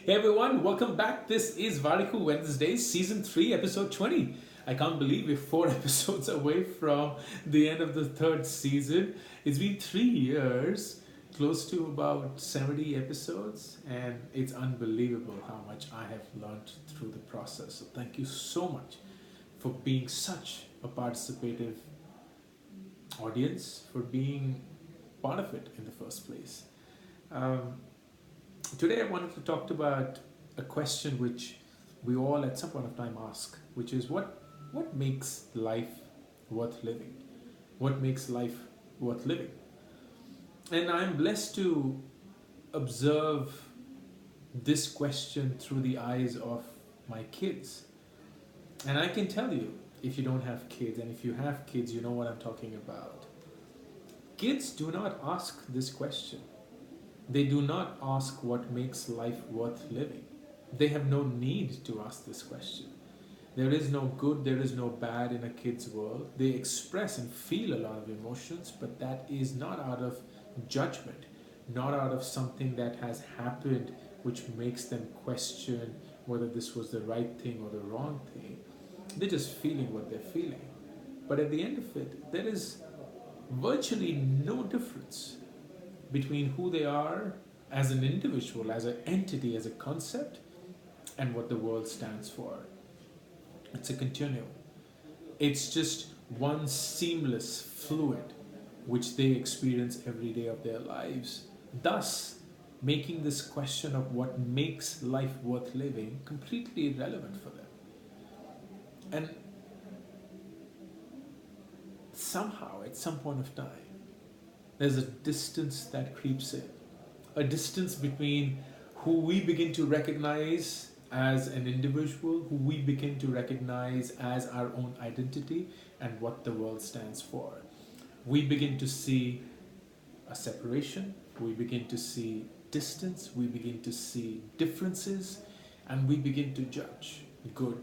Hey everyone, welcome back. This is Warikoo Wednesdays, Season 3, Episode 20. I can't believe we're 4 episodes away from the end of the third season. It's been 3 years, close to about 70 episodes, and it's unbelievable how much I have learned through the process. So thank you so much for being such a participative audience, for being part of it in the first place. Um, Today, I wanted to talk about a question which we all at some point of time ask, which is what makes life worth living? What makes life worth living? And I'm blessed to observe this question through the eyes of my kids. And I can tell you, if you don't have kids, and if you have kids, you know what I'm talking about. Kids do not ask this question. They do not ask what makes life worth living. They have no need to ask this question. There is no good, there is no bad in a kid's world. They express and feel a lot of emotions, but that is not out of judgment, not out of something that has happened which makes them question whether this was the right thing or the wrong thing. They're just feeling what they're feeling. But at the end of it, there is virtually no difference between who they are as an individual, as an entity, as a concept, and what the world stands for. It's a continuum. It's just one seamless fluid which they experience every day of their lives, thus making this question of what makes life worth living completely irrelevant for them. And somehow, at some point of time, there's a distance that creeps in, a distance between who we begin to recognize as an individual, who we begin to recognize as our own identity, and what the world stands for. We begin to see a separation, we begin to see distance, we begin to see differences, and we begin to judge good,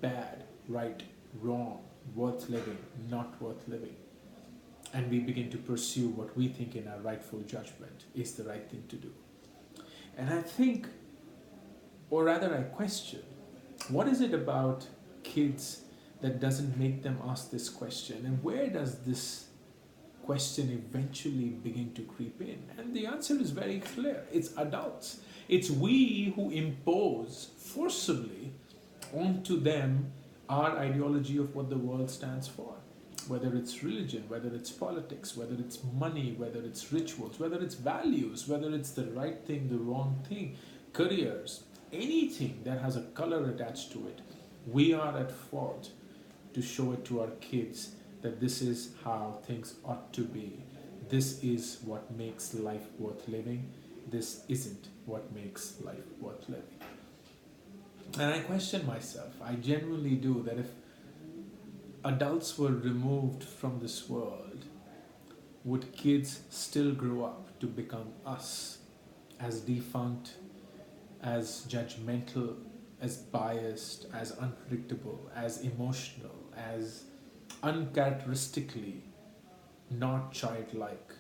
bad, right, wrong, worth living, not worth living. And we begin to pursue what we think in our rightful judgment is the right thing to do. And I think, or rather I question, what is it about kids that doesn't make them ask this question? And where does this question eventually begin to creep in? And the answer is very clear. It's adults. It's we who impose forcibly onto them our ideology of what the world stands for. Whether it's religion, whether it's politics, whether it's money, whether it's rituals, whether it's values, whether it's the right thing, the wrong thing, careers, anything that has a color attached to it, we are at fault to show it to our kids that this is how things ought to be. This is what makes life worth living. This isn't what makes life worth living. And I question myself. I genuinely do that if adults were removed from this world, would kids still grow up to become us, as defunct, as judgmental, as biased, as unpredictable, as emotional, as uncharacteristically not childlike?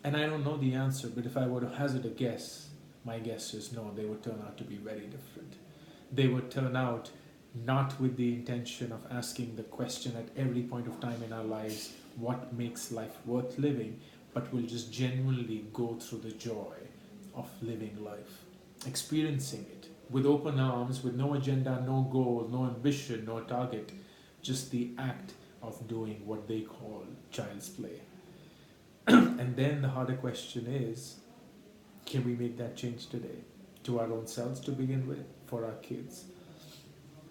And I don't know the answer, but if I were to hazard a guess, my guess is no, they would turn out to be very different. They would turn out not with the intention of asking the question at every point of time in our lives, what makes life worth living, but will just genuinely go through the joy of living life, experiencing it with open arms, with no agenda, no goal, no ambition, no target, just the act of doing what they call child's play. And then the harder question is, can we make that change today? To our own selves to begin with, for our kids.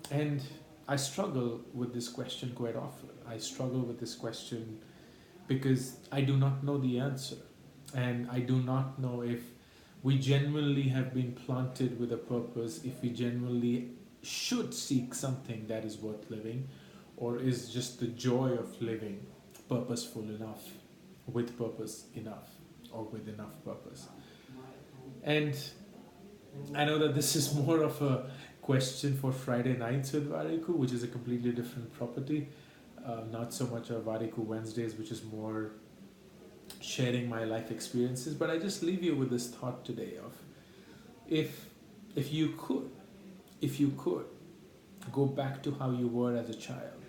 And I struggle with this question quite often. I struggle with this question because I do not know the answer. And I do not know if we genuinely have been planted with a purpose, if we genuinely should seek something that is worth living, or is just the joy of living purposeful enough, with purpose enough, or with enough purpose. And I know that this is more of a question for Friday nights with Warikoo, which is a completely different property. Not so much of Warikoo Wednesdays, which is more sharing my life experiences. But I just leave you with this thought today of, if If you could, if you could go back to how you were as a child,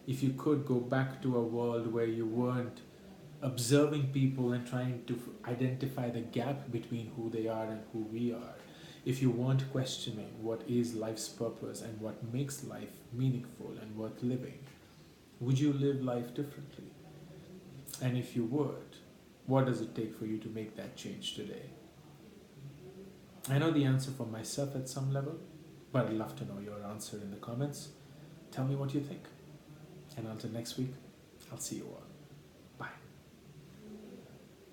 if you could go back to a world where you weren't observing people and trying to identify the gap between who they are and who we are, if you weren't questioning what is life's purpose and what makes life meaningful and worth living, would you live life differently? And if you would, what does it take for you to make that change today? I know the answer for myself at some level, but I'd love to know your answer in the comments. Tell me what you think. And until next week, I'll see you all.